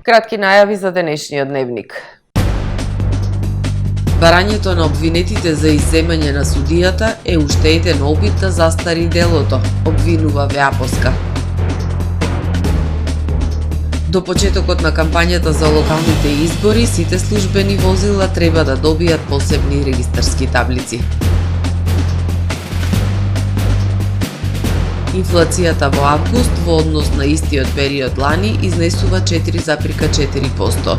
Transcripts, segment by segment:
Кратки најави за денешниот дневник. Барањето на обвинетите за изземање на судијата е уште еден обид да застари делото, обвинува ВАПОСКА. До почетокот на кампањата за локалните избори, сите службени возила треба да добијат посебни регистарски таблици. Инфлацијата во август во однос на истиот период лани изнесува 4,4%.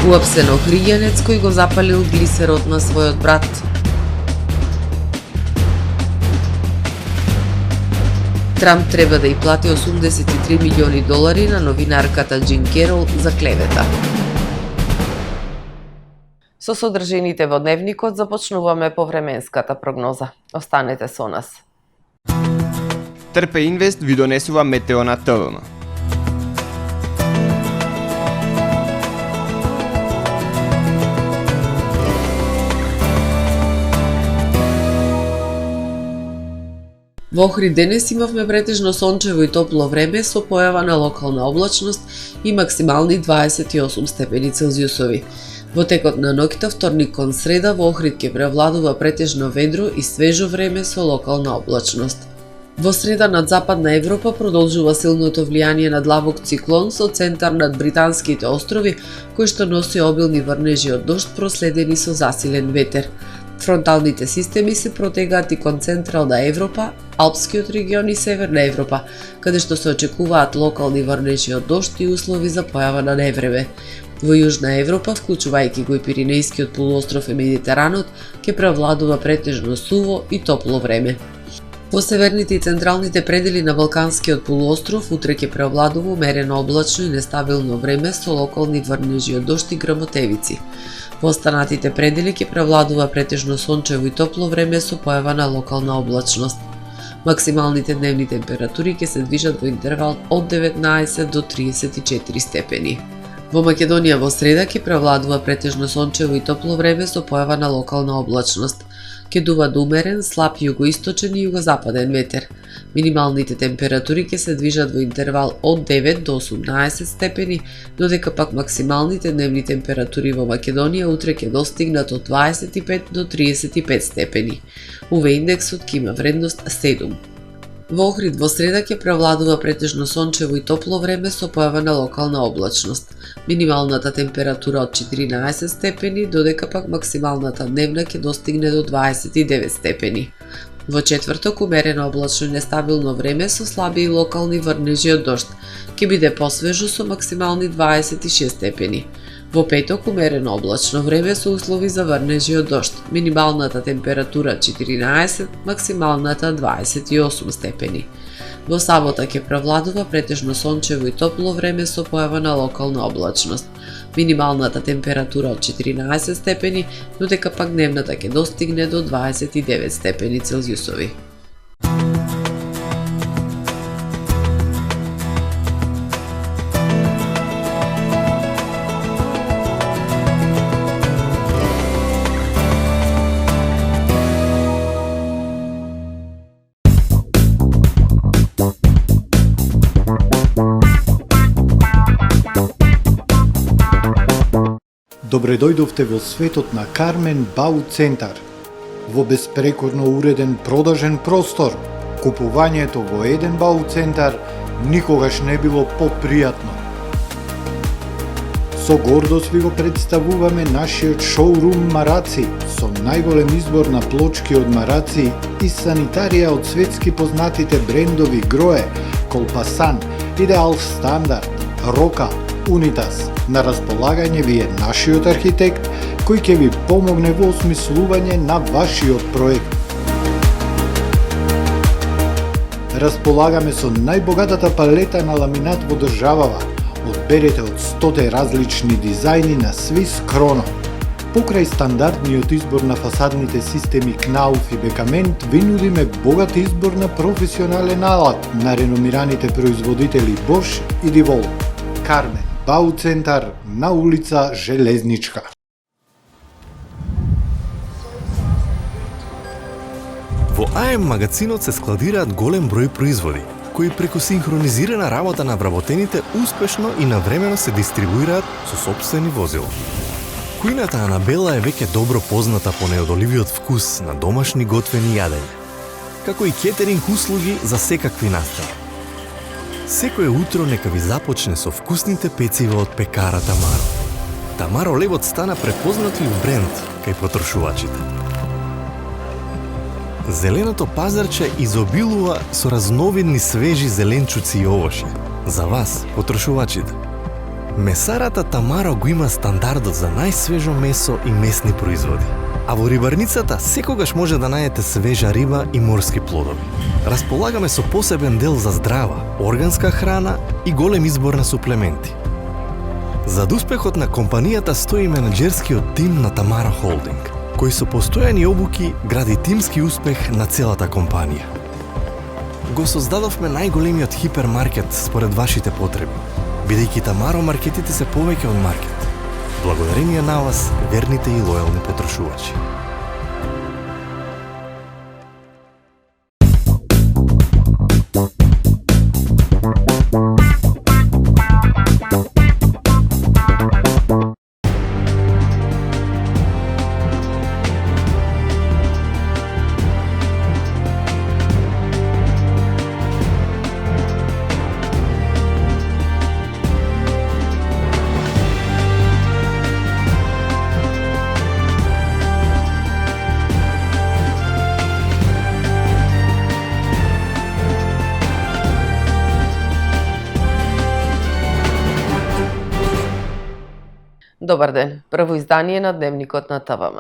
Уапсен охриѓанец кој го запалил глисерот на својот брат. Трамп треба да ја плати $83 милиони на новинарката Джин Керол за клевета. Со содржините во дневникот започнуваме повременската прогноза. Останете со нас. Трпе Инвест ви донесува метео на ТВМ. Во Охрид денес имавме претежно сончево и топло време со појава на локална облачност и максимални 28 степени Целзиусови. Во текот на ноќта вторник кон среда во Охрид ќе превладува претежно ведро и свежо време со локална облачност. Во среда над Западна Европа продолжува силното влијание на длабок циклон со центар над Британските острови, кој што носи обилни врнежи од дожд проследени со засилен ветер. Фронталните системи се протегаат и кон Централна Европа, Алпскиот регион и Северна Европа, каде што се очекуваат локални врнежи од дожд и услови за појава на невреме. Во Јужна Европа, вклучувајќи го и Пиринејскиот полуостров и Медитеранот, ќе превладува претежно суво и топло време. Во северните и централните предели на Балканскиот полуостров утре ќе превладува умерено облачно и нестабилно време со локални врнежи од дожд и грмотевици. Во останатите предели ќе превладува претежно сончево и топло време со појава на локална облачност. Максималните дневни температури ќе се движат во интервал од 19 до 34 степени. Во Македонија во среда ќе превладува претежно сончево и топло време со појава на локална облачност. Ќе дува умерен, слаб југоисточен и југозападен ветер. Минималните температури ќе се движат во интервал од 9 до 18 степени, додека пак максималните дневни температури во Македонија утре ќе достигнат од 25 до 35 степени. УВ индексот ќе има вредност 7. Во Охрид во среда ќе превладува претежно сончево и топло време со појава на локална облачност. Минималната температура од 14 степени, додека пак максималната дневна ќе достигне до 29 степени. Во четврток умерено облачно и нестабилно време со слаби и локални врнежи од дожд. Ќе биде посвежо со максимални 26 степени. Во петок умерено облачно време со услови за врнежи од дожд. Минималната температура 14, максималната 28 степени. Во сабота ќе превладува претежно сончево и топло време со појава на локална облачност. Минималната температура од 14 степени, додека пак дневната ќе достигне до 29 степени Целзиусови. Добре дојдовте во светот на Кармен Бау Центар. Во беспрекорно уреден продажен простор, купувањето во еден Бау Центар никогаш не било попријатно. Со гордост ви го представуваме нашиот шоурум Мараци, со најголем избор на плочки од мараци и санитарија од светски познатите брендови Грое, Колпасан, Идеал Стандард, Рока, Унитас. На располагање ви е нашиот архитект кој ќе ви помогне во осмислување на вашиот проект. Располагаме со најбогатата палета на ламинат во државава. Одберете од 100 различни дизајни на Swiss Chrono. Покрај стандардниот избор на фасадните системи Knauf и Бекамент, ви нудиме богат избор на професионален алат на реномираните производители Bosch и DeWalt. Кармен Бау Центар на улица Железничка. Во АМ магазинот се складираат голем број производи, кои преку синхронизирана работа на вработените успешно и навремено се дистрибуираат со сопствени возила. Кујната Анабела е веќе добро позната по неодоливиот вкус на домашни готвени јадења, како и кетеринг услуги за секакви настани. Секое утро нека ви започне со вкусните пецива од пекара Тамаро. Тамаро левот стана препознатлив бренд кај потрошувачите. Зеленото пазарче изобилува со разновидни свежи зеленчуци и овошје. За вас, потрошувачите. Месарата Тамаро го има стандардот за најсвежо месо и месни производи. А во рибарницата секогаш може да најдете свежа риба и морски плодови. Располагаме со посебен дел за здрава, органска храна и голем избор на суплементи. Зад успехот на компанијата стои менаџерскиот тим на Тамаро Холдинг, кој со постојани обуки гради тимски успех на целата компанија. Го создадовме најголемиот хипермаркет според вашите потреби, бидејќи Тамаро маркетите се повеќе од маркет. Благодарение на вас, верните и лојални потрошувачи. Добар ден, прво издание на Дневникот на ТВМ.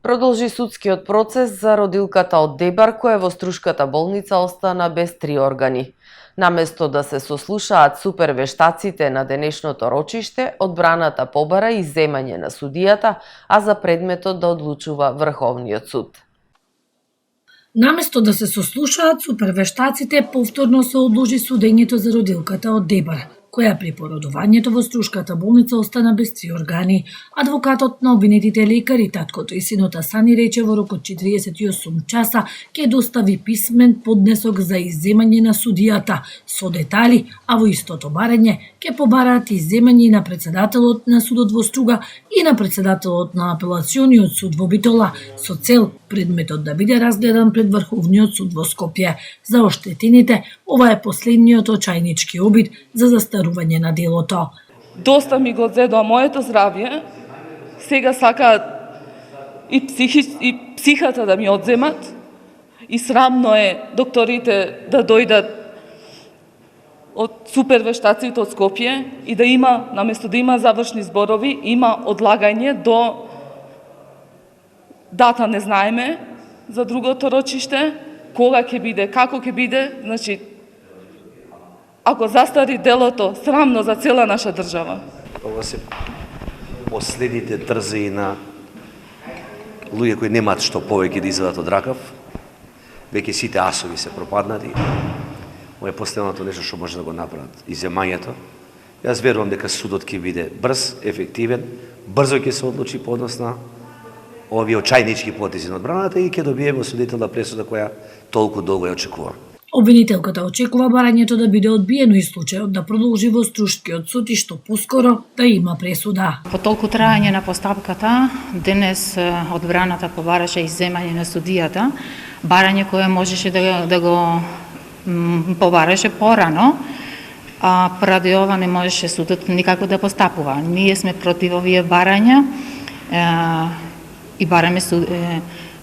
Продолжи судскиот процес за родилката од Дебар, која во Струшката болница остана без 3 органи. Наместо да се сослушаат супервештаците на денешното рочиште, одбраната побара изземање на судијата, а за предметот да одлучува Врховниот суд. Наместо да се сослушаат супервештаците, повторно се одложи судењето за родилката од Дебар, која при породувањето во Струшката болница остана без 3 органи. Адвокатот на обвинетите лекари, таткото и синот Асани рече во рок од 48 часа ќе достави писмен поднесок за изземање на судијата со детали, а во истото барање ќе побараат изземање на председателот на судот во Струга и на председателот на апелациониот суд во Битола со цел предметот да биде разгледан пред Врховниот суд во Скопје. За оштетените, ова е последниот очајнички обид за застарување на делото. Доста ми го зедоа моето здравје, сега сакаат и психата да ми одземат, и срамно е докторите да дојдат од супервештаците од Скопје и да има, наместо да има завршни зборови, има одлагање до дата не знаеме за другото рочиште, кога ќе биде, како ќе биде, значи ако застари делото, срамно за цела наша држава. Ова се последните трзеи на луѓе кои немаат што повеќе да извадат од ракав. Веќе сите асови се пропаднати. Ова е последното нешто што може да го направат. Иземањето. Јас верувам дека судот ќе биде брз, ефективен, брзо ќе се одлучи по однос на овие очајнички потези на одбраната и ќе добиеме осудителна пресуда која толку долго ја очекува. Обвинителката очекува барањето да биде одбиено и случајот да продолжи во Струшкиот суд и што поскоро да има пресуда. По толку трајање на постапката, денес одбраната побараше изземање на судијата, барање кое можеше да го побараше порано, а поради ова не можеше судот никако да постапува. Ние сме против овие барања и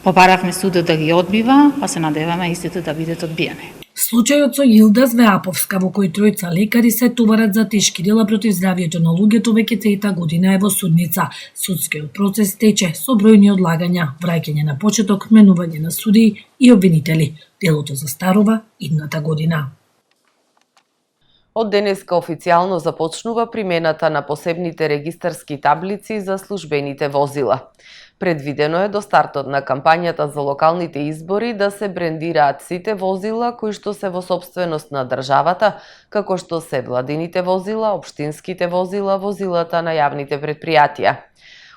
побаравме судот да ги одбива, па се надеваме истите да бидат одбиени. Случајот со Илда Звеаповска, во кој тројца лекари се товарат за тешки дела против здравјето на луѓето, веќе трета година е во судница. Судскиот процес тече со бројни одлагања, враќање на почеток, менување на судии и обвинители. Делото застарува идната година. Од денеска официјално започнува примената на посебните регистарски таблици за службените возила. Предвидено е до стартот на кампањата за локалните избори да се брендираат сите возила кои што се во сопственост на државата, како што се владините возила, општинските возила, возилата на јавните претпријатија.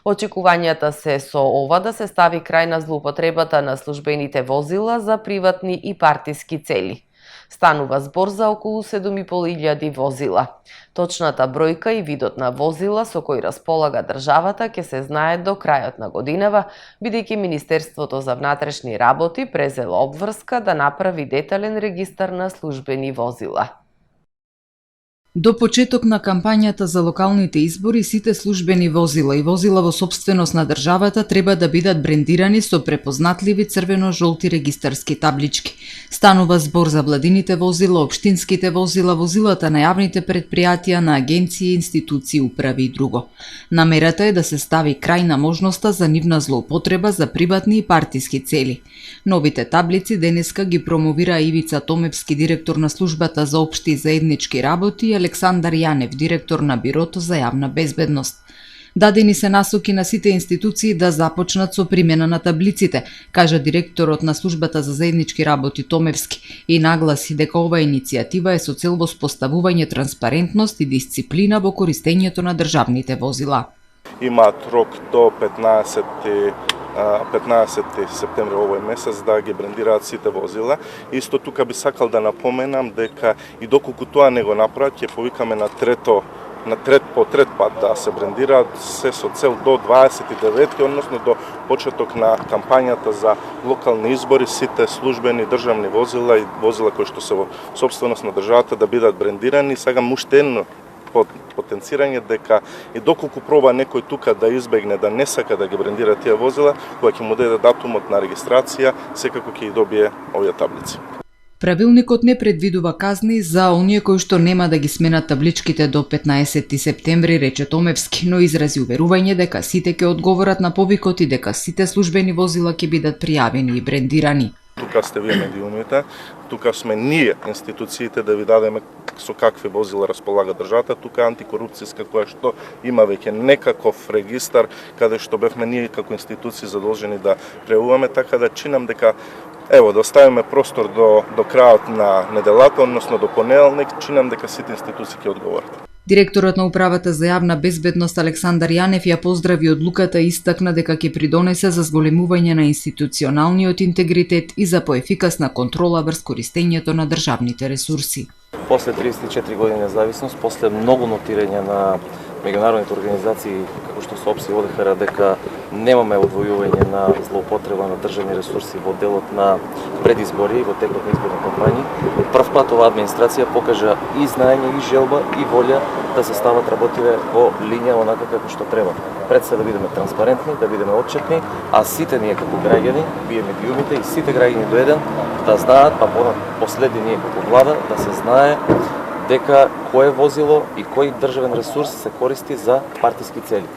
Очекувањата се со ова да се стави крај на злоупотребата на службените возила за приватни и партиски цели. Станува збор за околу 7.500 возила. Точната бројка и видот на возила со кои располага државата ќе се знае до крајот на годинава, бидејќи Министерството за внатрешни работи презело обврска да направи детален регистар на службени возила. До почеток на кампањата за локалните избори, сите службени возила и возила во сопственост на државата треба да бидат брендирани со препознатливи црвено-жолти регистарски таблички. Станува збор за владините возила, општинските возила, возилата на јавните предпријатија, на агенции, институции, управи и друго. Намерата е да се стави крај на можноста за нивна злоупотреба за приватни и партиски цели. Новите таблици денеска ги промовира Ивица Томевски, директор на службата за општи и заеднички работи, и Александар Јанев, директор на Бирото за јавна безбедност. Дадени се насоки на сите институции да започнат со примена на таблиците, кажа директорот на службата за заеднички работи Томевски, и нагласи дека оваа иницијатива е со цел воспоставување транспарентност и дисциплина во користењето на државните возила. Имаат рок до 15 септември овој месец да ги брендираат сите возила. Исто тука би сакал да напоменам дека и доколку тоа не го направат, ќе повикаме на трет пат да се брендираат, се со цел до 29, односно до почеток на кампањата за локални избори, сите службени државни возила и возила кои што се во сопственост на државата да бидат брендирани. Сагам уште едно потенцирање дека и доколку проба некој тука да избегне да не сака да ги брендира тие возила, кога ќе му даде датумот на регистрација, секако ќе ги добие овие таблици. Правилникот не предвидува казни за оние кои што нема да ги сменат табличките до 15 септември, рече Томевски, но изрази уверување дека сите ќе одговорат на повикот и дека сите службени возила ќе бидат пријавени и брендирани. Тука сте вие медиумите, тука сме ние институциите да ви дадеме со какви возила располага државата, тука антикорупцијска која што има веќе некаков регистар каде што бевме ние како институции задолжени да преуваме, така да чинам дека да оставиме простор до крајот на неделата, односно до понеделник, чинам дека сите институции ќе одговорат. Директорот на Управата за јавна безбедност Александар Јанев ја поздрави одлуката и истакна дека ќе придонесе за зголемување на институционалниот интегритет и за поефикасна контрола врз користењето на државните ресурси. После 34 години независност, после многу нотирање на меѓународните организации, како што соопси ОДХР, дека немаме одвојување на злоупотреба на државни ресурси во делот на предизбори и во текот на изборни кампањи, прв пат оваа администрација покажа и знаење, и желба, и волја да се стават работиве во линија онака како што треба. Пред се да бидеме транспарентни, да бидеме отчетни, а сите ние како граѓани, вие медиумите и сите граѓани до еден да знаат, па последни ние како влада да се знае дека кое возило и кој државен ресурс се користи за партиски цели.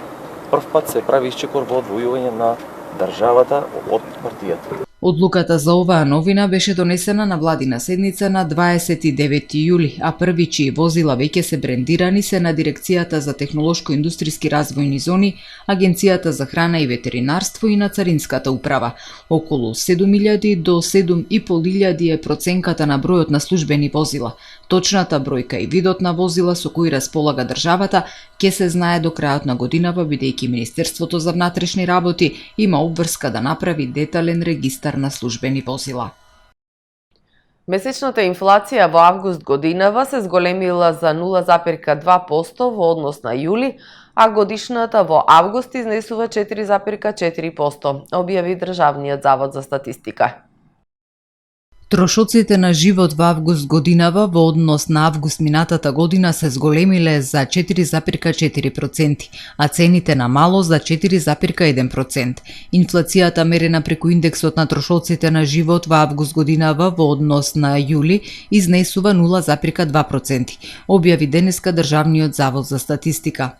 Прв пат се прави исчекор во одвојување на државата од партијата. Одлуката за оваа новина беше донесена на владина седница на 29 јули, а први чии возила веќе се брендирани се на Дирекцијата за технолошко-индустријски развојни зони, Агенцијата за храна и ветеринарство и на Царинската управа. Околу 7.000 до 7.500 е проценката на бројот на службени возила. Точната бројка и видот на возила со кои располага државата ќе се знае до крајот на годинава, бидејќи Министерството за внатрешни работи има обврска да направи детален регистар на службени возила. Месечната инфлација во август годинава се зголемила за 0,2% во однос на јули, а годишната во август изнесува 4,4%, објави Државниот завод за статистика. Трошоците на живот во август годинава во однос на август минатата година се зголемиле за 4,4%, а цените на мало за 4,1%. Инфлацијата мерена преку индексот на трошоците на живот во август годинава во однос на јули изнесува 0,2%, објави денеска Државниот завод за статистика.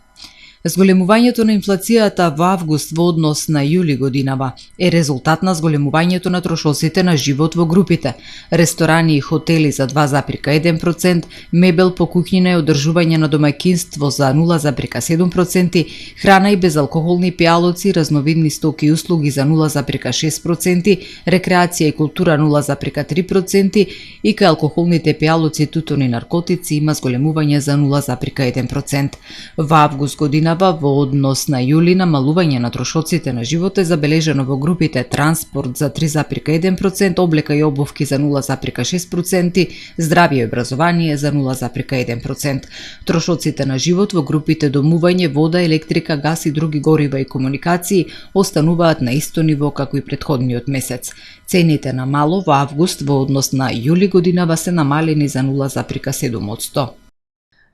Зголемувањето на инфлацијата во август во однос на јули годинава е резултат на зголемувањето на трошоците на живот во групите: ресторани и хотели за 2,1%, мебел по куќнина и одржување на домаќинство за 0,7%, храна и безалкохолни пијалоци, разновидни стоки и услуги за 0,6%, рекреација и култура 0,3% и кај алкохолните пијалоци, тутун и наркотици има зголемување за 0,1%. Во август годинава годинава во однос на јули намалување на трошоците на живот е забележено во групите транспорт за 3,1%, облека и обувки за 0,6%, здравје и образование за 0,1%. Трошоците на живот во групите домување, вода, електрика, газ и други горива и комуникации остануваат на исто ниво како и претходниот месец. Цените на мало во август во однос на јули годинава се намалени за 0,7%.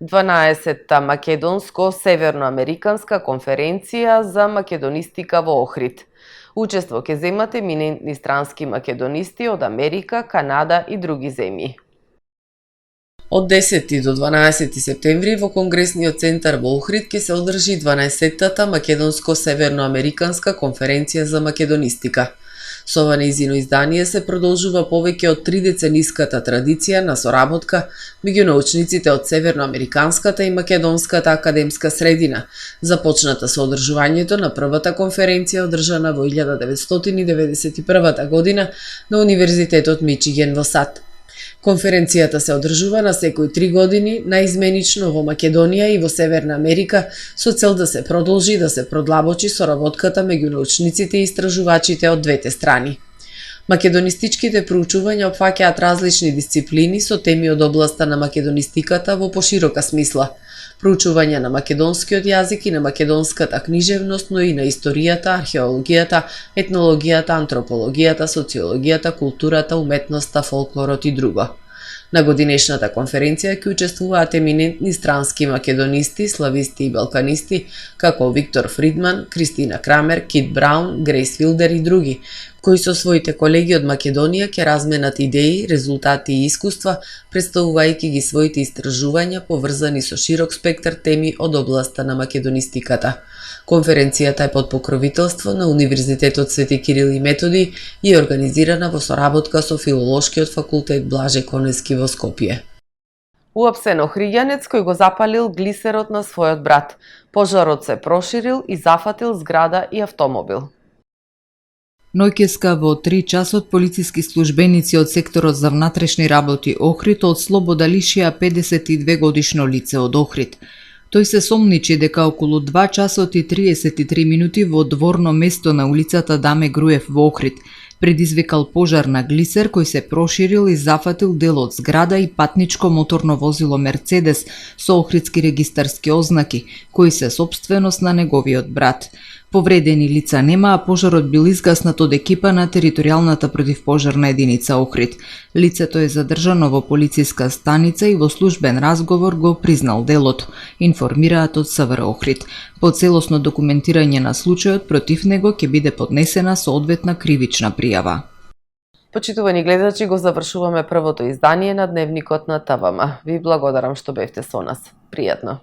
12-та македонско-северноамериканска конференција за македонистика во Охрид. Учество ќе земат еминентни странски македонисти од Америка, Канада и други земји. Од 10 до 12 септември во Конгресниот центар во Охрид ќе се одржи 12-та македонско-северноамериканска конференција за македонистика. Со ова нејзино издание се продолжува повеќе од 3 децениската традиција на соработка меѓу научниците од Северноамериканската и Македонската академска средина, започната со одржувањето на првата конференција одржана во 1991 година на Универзитетот Мичиген во САД. Конференцијата се одржува на секои 3 години, наизменично во Македонија и во Северна Америка, со цел да се продолжи да се продлабочи соработката меѓу научниците и истражувачите од двете страни. Македонистичките проучувања опфаќаат различни дисциплини со теми од областа на македонистиката во поширока смисла, проучување на македонскиот јазик и на македонската книжевност, но и на историјата, археологијата, етнологијата, антропологијата, социологијата, културата, уметноста, фолклорот и друго. На годинешната конференција ќе учествуваат еминентни странски македонисти, слависти и балканисти, како Виктор Фридман, Кристина Крамер, Кит Браун, Грейс Филдер и други, кои со своите колеги од Македонија ќе разменат идеи, резултати и искуства, представувајќи ги своите истражувања поврзани со широк спектар теми од областа на македонистиката. Конференцијата е под покровителство на Универзитетот Свети Кирил и Методи и е организирана во соработка со Филолошкиот факултет Блаже Конески во Скопје. Уапсен охриѓанец кој го запалил глисерот на својот брат. Пожарот се проширил и зафатил зграда и автомобил. Ноќеска во 3 часот полициски службеници од секторот за внатрешни работи Охрид од слобода лишија 52 годишно лице од Охрид. Тој се сомничи дека околу 2 часот и 33 минути во дворно место на улицата Даме Груев во Охрид предизвикал пожар на глисер кој се проширил и зафатил дел од зграда и патничко моторно возило Мерцедес со охридски регистарски ознаки, кои се сопственост на неговиот брат. Повредени лица нема, а пожарот бил изгаснат од екипа на територијалната противпожарна единица Охрид. Лицето е задржано во полициска станица и во службен разговор го признал делото, информираат од СВР Охрид. По целосно документирање на случајот против него ќе биде поднесена соодветна кривична пријава. Почитувани гледачи, го завршуваме првото издание на Дневникот на ТВМ. Ви благодарам што бевте со нас. Пријатно.